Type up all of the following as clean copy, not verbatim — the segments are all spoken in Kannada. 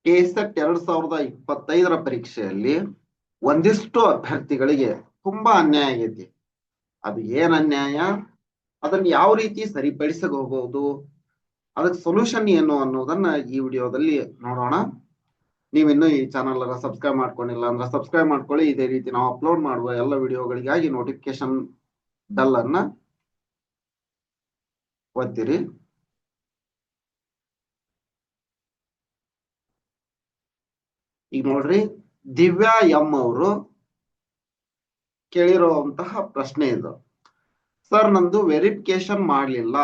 ಕೆಸೆಟ್ 2025 ಪರೀಕ್ಷೆಯಲ್ಲಿ ಒಂದಿಷ್ಟು ಅಭ್ಯರ್ಥಿಗಳಿಗೆ ತುಂಬಾ ಅನ್ಯಾಯ ಆಗೈತಿ. ಅದು ಏನ್ ಅನ್ಯಾಯ, ಅದನ್ನ ಯಾವ ರೀತಿ ಸರಿಪಡಿಸಬಹುದು, ಅದಕ್ಕೆ ಸೊಲ್ಯೂಷನ್ ಏನು ಅನ್ನೋದನ್ನ ಈ ವಿಡಿಯೋದಲ್ಲಿ ನೋಡೋಣ. ನೀವಿನ್ನೂ ಈ ಚಾನಲ್ ಸಬ್ಸ್ಕ್ರೈಬ್ ಮಾಡ್ಕೊಂಡಿಲ್ಲ ಅಂದ್ರೆ ಸಬ್ಸ್ಕ್ರೈಬ್ ಮಾಡ್ಕೊಳ್ಳಿ. ಇದೇ ರೀತಿ ನಾವು ಅಪ್ಲೋಡ್ ಮಾಡುವ ಎಲ್ಲ ವಿಡಿಯೋಗಳಿಗಾಗಿ ನೋಟಿಫಿಕೇಶನ್ ಬೆಲ್ ಅನ್ನ ಒತ್ತಿರಿ. ಈಗ ನೋಡ್ರಿ, ದಿವ್ಯಾ ಎಂ ಅವರು ಕೇಳಿರುವಂತಹ ಪ್ರಶ್ನೆ ಇದು. ಸರ್, ನಂದು ವೆರಿಫಿಕೇಶನ್ ಮಾಡ್ಲಿಲ್ಲ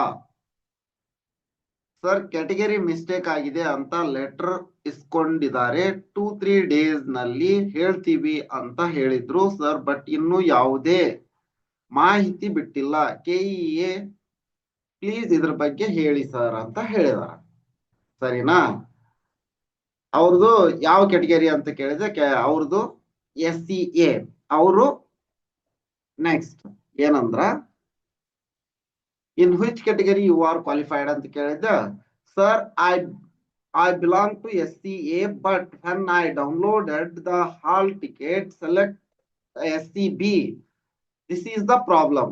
ಸರ್, ಕ್ಯಾಟಗರಿ ಮಿಸ್ಟೇಕ್ ಆಗಿದೆ ಅಂತ ಲೆಟರ್ ಇಸ್ಕೊಂಡಿದ್ದಾರೆ. 2-3 ಡೇಸ್ ನಲ್ಲಿ ಹೇಳ್ತೀವಿ ಅಂತ ಹೇಳಿದ್ರು ಸರ್, ಬಟ್ ಇನ್ನು ಯಾವುದೇ ಮಾಹಿತಿ ಬಿಟ್ಟಿಲ್ಲ. ಕೆಇಎ ಪ್ಲೀಸ್ ಇದ್ರ ಬಗ್ಗೆ ಹೇಳಿ ಸರ್ ಅಂತ ಹೇಳಿದಾರ. ಸರಿನಾ? ಅವ್ರದ್ದು ಯಾವ ಕ್ಯಾಟಗರಿ ಅಂತ ಕೇಳಿದ್ರೆ ಅವ್ರದ್ದು SCA. ಅವರು ನೆಕ್ಸ್ಟ್ ಏನಂದ್ರ, in which category you are qualified ಅಂತ ಕೇಳಿದ. Sir, I belong to SCA, but when I downloaded the hall ticket, select SCB. This is the problem.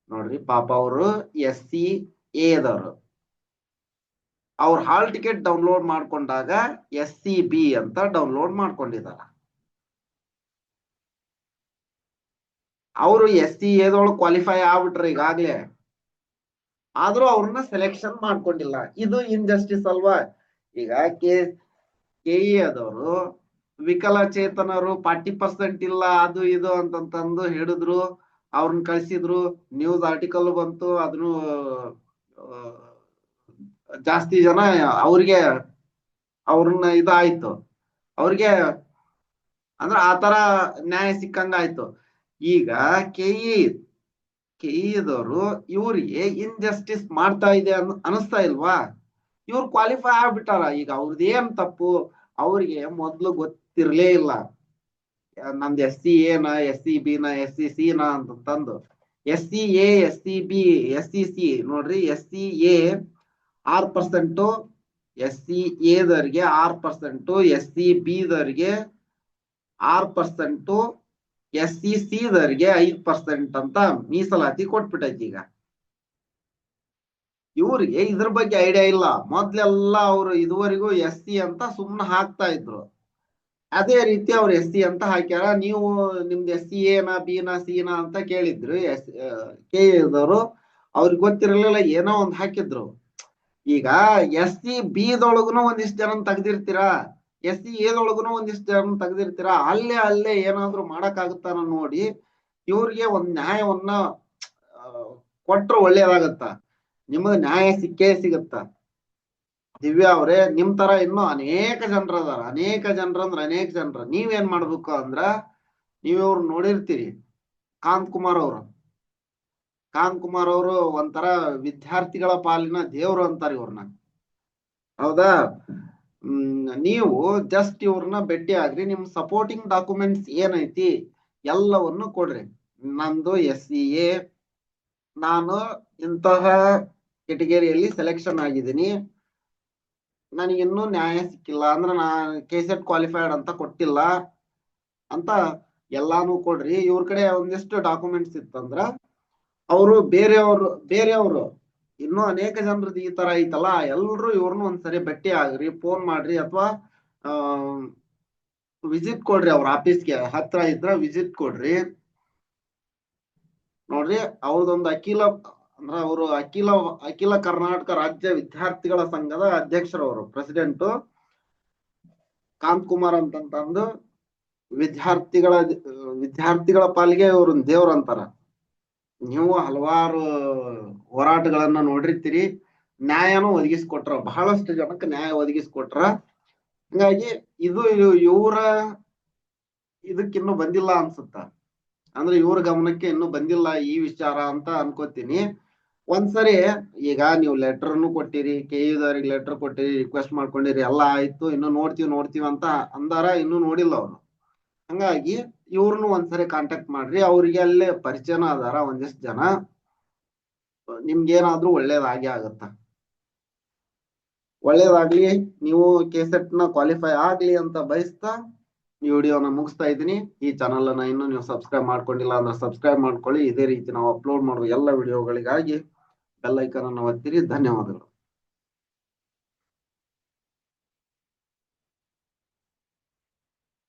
ನೋಡ್ರಿ ಪಾಪ ಅವರು SCA ದವರು. ಅವ್ರ ಹಾಲ್ ಟಿಕೆಟ್ ಡೌನ್ಲೋಡ್ ಮಾಡ್ಕೊಂಡಾಗ SCB ಅಂತ ಡೌನ್ಲೋಡ್ ಮಾಡ್ಕೊಂಡಿದಾರ. ಅವರು SCAದೊಳಗೆ ಕ್ವಾಲಿಫೈ ಆಗ್ಬಿಟ್ರೆ ಈಗಾಗ್ಲೇ, ಆದ್ರೂ ಅವ್ರನ್ನ ಸೆಲೆಕ್ಷನ್ ಮಾಡ್ಕೊಂಡಿಲ್ಲ. ಇದು ಇನ್ಜಸ್ಟಿಸ್ ಅಲ್ವಾ? ಈಗ ಕೆಇ ಆದವರು ವಿಕಲಚೇತನರು 40% ಇಲ್ಲ ಅದು ಇದು ಅಂತಂತಂದು ಹೇಳಿದ್ರು, ಅವ್ರನ್ನ ಕಳಿಸಿದ್ರು, ನ್ಯೂಸ್ ಆರ್ಟಿಕಲ್ ಬಂತು, ಅದನ್ನು ಜಾಸ್ತಿ ಜನ ಅವ್ರನ್ನ ಇದಾಯ್ತು, ಅವ್ರಿಗೆ ಅಂದ್ರ ಆತರ ನ್ಯಾಯ ಸಿಕ್ಕಂಗಾಯ್ತು. ಈಗ ಕೆಇದವರು ಇವ್ರಿಗೆ ಇನ್ಜಸ್ಟಿಸ್ ಮಾಡ್ತಾ ಇದೆ ಅನಿಸ್ತಾ ಇಲ್ವಾ? ಇವ್ರು ಕ್ವಾಲಿಫೈ ಆಗ್ಬಿಟ್ಟಾರ. ಈಗ ಅವ್ರದ್ದೇನ್ ತಪ್ಪು? ಅವ್ರಿಗೆ ಮೊದ್ಲು ಗೊತ್ತಿರ್ಲೇ ಇಲ್ಲ ನಮ್ದು SCA ನ SCB ನ SCC ನ ಅಂತಂದು. SCA SCB SCC ನೋಡ್ರಿ, SCA 6%, SCA ದವರಿಗೆ 6%, SCB ದವರಿಗೆ 6%, SCC ದವರಿಗೆ 5% ಅಂತ ಮೀಸಲಾತಿ ಕೊಟ್ಬಿಟ್ಟೈತಿ. ಈಗ ಇವ್ರಿಗೆ ಇದ್ರ ಬಗ್ಗೆ ಐಡಿಯಾ ಇಲ್ಲ. ಮೊದ್ಲೆಲ್ಲ ಅವ್ರು ಇದುವರೆಗೂ SC ಅಂತ ಸುಮ್ನೆ ಹಾಕ್ತಾ ಇದ್ರು. ಅದೇ ರೀತಿ ಅವ್ರು SC ಅಂತ ಹಾಕ್ಯಾರ. ನೀವು ನಿಮ್ದು SCA ನ B ನ C ನ ಅಂತ ಕೇಳಿದ್ರು ಕೆದವರು, ಅವ್ರಿಗೆ ಗೊತ್ತಿರಲಿಲ್ಲ, ಏನೋ ಒಂದ್ ಹಾಕಿದ್ರು. ಈಗ SCB ದೊಳಗುನು ಒಂದಿಷ್ಟು ಜನ ತೆಗ್ದಿರ್ತೀರಾ, SCAದೊಳಗುನು ಒಂದಿಷ್ಟು ಜನ ತೆಗ್ದಿರ್ತೀರಾ. ಅಲ್ಲೇ ಏನಾದ್ರು ಮಾಡಕ್ ಆಗುತ್ತಾನ ನೋಡಿ, ಇವ್ರಿಗೆ ಒಂದ್ ನ್ಯಾಯವನ್ನ ಕೊಟ್ರ ಒಳ್ಳೇದಾಗತ್ತ, ನಿಮಗ್ ನ್ಯಾಯ ಸಿಕ್ಕೇ ಸಿಗತ್ತ. ದಿವ್ಯಾ ಅವ್ರೆ, ನಿಮ್ ತರ ಇನ್ನು ಅನೇಕ ಜನರು ಅದಾರ. ಅನೇಕ ಜನರು. ನೀವೇನ್ ಮಾಡ್ಬೇಕು ಅಂದ್ರ, ನೀವ್ರು ನೋಡಿರ್ತೀರಿ ಕಾಂತಕುಮಾರ್ ಅವರು ಒಂಥರ ವಿದ್ಯಾರ್ಥಿಗಳ ಪಾಲಿನ ದೇವ್ರು ಅಂತಾರೆ ಇವ್ರನ್ನ, ಹೌದಾ? ನೀವು ಜಸ್ಟ್ ಇವ್ರನ್ನ ಭೇಟಿ ಆಗ್ರಿ, ನಿಮ್ ಸಪೋರ್ಟಿಂಗ್ ಡಾಕ್ಯುಮೆಂಟ್ಸ್ ಏನೈತಿ ಎಲ್ಲವನ್ನು ಕೊಡ್ರಿ. ನಂದು SCA, ನಾನು ಇಂತಹ ಕೆಟಗರಿಯಲ್ಲಿ ಸೆಲೆಕ್ಷನ್ ಆಗಿದ್ದೀನಿ, ನನಗಿನ್ನೂ ನ್ಯಾಯ ಸಿಕ್ಕಿಲ್ಲ ಅಂದ್ರೆ ನಾನು ಕೆಸೆಟ್ ಕ್ವಾಲಿಫೈಡ್ ಅಂತ ಕೊಟ್ಟಿಲ್ಲ ಅಂತ ಎಲ್ಲಾನು ಕೊಡ್ರಿ. ಇವ್ರ ಕಡೆ ಒಂದಿಷ್ಟು ಡಾಕ್ಯುಮೆಂಟ್ಸ್ ಇತ್ತಂದ್ರ ಅವರು ಬೇರೆಯವರು ಇನ್ನೂ ಅನೇಕ ಜನರದ್ದು ಈ ತರ ಐತಲ್ಲ, ಎಲ್ರು ಇವ್ರನ್ನ ಒಂದ್ಸರಿ ಭೇಟಿ ಆಗ್ರಿ, ಫೋನ್ ಮಾಡ್ರಿ, ಅಥವಾ ವಿಸಿಟ್ ಕೊಡ್ರಿ. ಅವ್ರ ಆಫೀಸ್ಗೆ ಹತ್ರ ಇದ್ರ ವಿಸಿಟ್ ಕೊಡ್ರಿ. ನೋಡ್ರಿ, ಅವ್ರದೊಂದು ಅಂದ್ರೆ ಅವರು ಅಖಿಲ ಕರ್ನಾಟಕ ರಾಜ್ಯ ವಿದ್ಯಾರ್ಥಿಗಳ ಸಂಘದ ಅಧ್ಯಕ್ಷರವರು, ಪ್ರೆಸಿಡೆಂಟ್ ಕಾಂತಕುಮಾರ್ ಅಂತಂದು. ವಿದ್ಯಾರ್ಥಿಗಳ ಪಾಲಿಗೆ ಇವ್ರ ದೇವ್ರ ಅಂತಾರ. ನೀವು ಹಲವಾರು ಹೋರಾಟಗಳನ್ನ ನೋಡಿರ್ತೀರಿ, ನ್ಯಾಯನೂ ಒದಗಿಸ್ಕೊಟ್ರ, ಬಹಳಷ್ಟು ಜನಕ್ಕೆ ನ್ಯಾಯ ಒದಗಿಸ್ಕೊಟ್ರ. ಹಂಗಾಗಿ ಇವರ ಇದಕ್ಕಿನ್ನೂ ಬಂದಿಲ್ಲ ಅನ್ಸುತ್ತ, ಅಂದ್ರೆ ಇವ್ರ ಗಮನಕ್ಕೆ ಇನ್ನೂ ಬಂದಿಲ್ಲ ಈ ವಿಚಾರ ಅಂತ ಅನ್ಕೋತೀನಿ. ಒಂದ್ಸರಿ ಈಗ ನೀವು ಲೆಟರ್ನು ಕೊಟ್ಟಿರಿ, ಕೆಇದವ್ರಿಗೆ ಲೆಟರ್ ಕೊಟ್ಟಿರಿ, ರಿಕ್ವೆಸ್ಟ್ ಮಾಡ್ಕೊಂಡಿರಿ, ಎಲ್ಲ ಆಯ್ತು, ಇನ್ನು ನೋಡ್ತೀವಿ ಅಂತ ಅಂದಾರ, ಇನ್ನೂ ನೋಡಿಲ್ಲ ಅವ್ರು. ಹಂಗಾಗಿ ಇವ್ರನ್ನು ಒಂದ್ಸರಿ ಕಾಂಟ್ಯಾಕ್ಟ್ ಮಾಡ್ರಿ. ಅವ್ರಿಗೆ ಅಲ್ಲೇ ಪರಿಚಯನ ಅದಾರ ಒಂದಿಷ್ಟು ಜನ, ನಿಮ್ಗೇನಾದ್ರೂ ಒಳ್ಳೇದಾಗೆ ಆಗತ್ತ. ಒಳ್ಳೇದಾಗ್ಲಿ, ನೀವು ಕೆಸೆಟ್ ನ ಕ್ವಾಲಿಫೈ ಆಗ್ಲಿ ಅಂತ ಬಯಸ್ತಾ ಈ ವಿಡಿಯೋನ ಮುಗಿಸ್ತಾ ಇದ್ದೀನಿ. ಈ ಚಾನಲ್ ಅನ್ನ ಇನ್ನೂ ನೀವು ಸಬ್ಸ್ಕ್ರೈಬ್ ಮಾಡ್ಕೊಂಡಿಲ್ಲ ಅಂದ್ರೆ ಸಬ್ಸ್ಕ್ರೈಬ್ ಮಾಡ್ಕೊಳ್ಳಿ. ಇದೇ ರೀತಿ ನಾವು ಅಪ್ಲೋಡ್ ಮಾಡುವ ಎಲ್ಲ ವಿಡಿಯೋಗಳಿಗಾಗಿ ಬೆಲ್ ಐಕಾನ್ ಅನ್ನು ಒತ್ತಿರಿ. ಧನ್ಯವಾದಗಳು.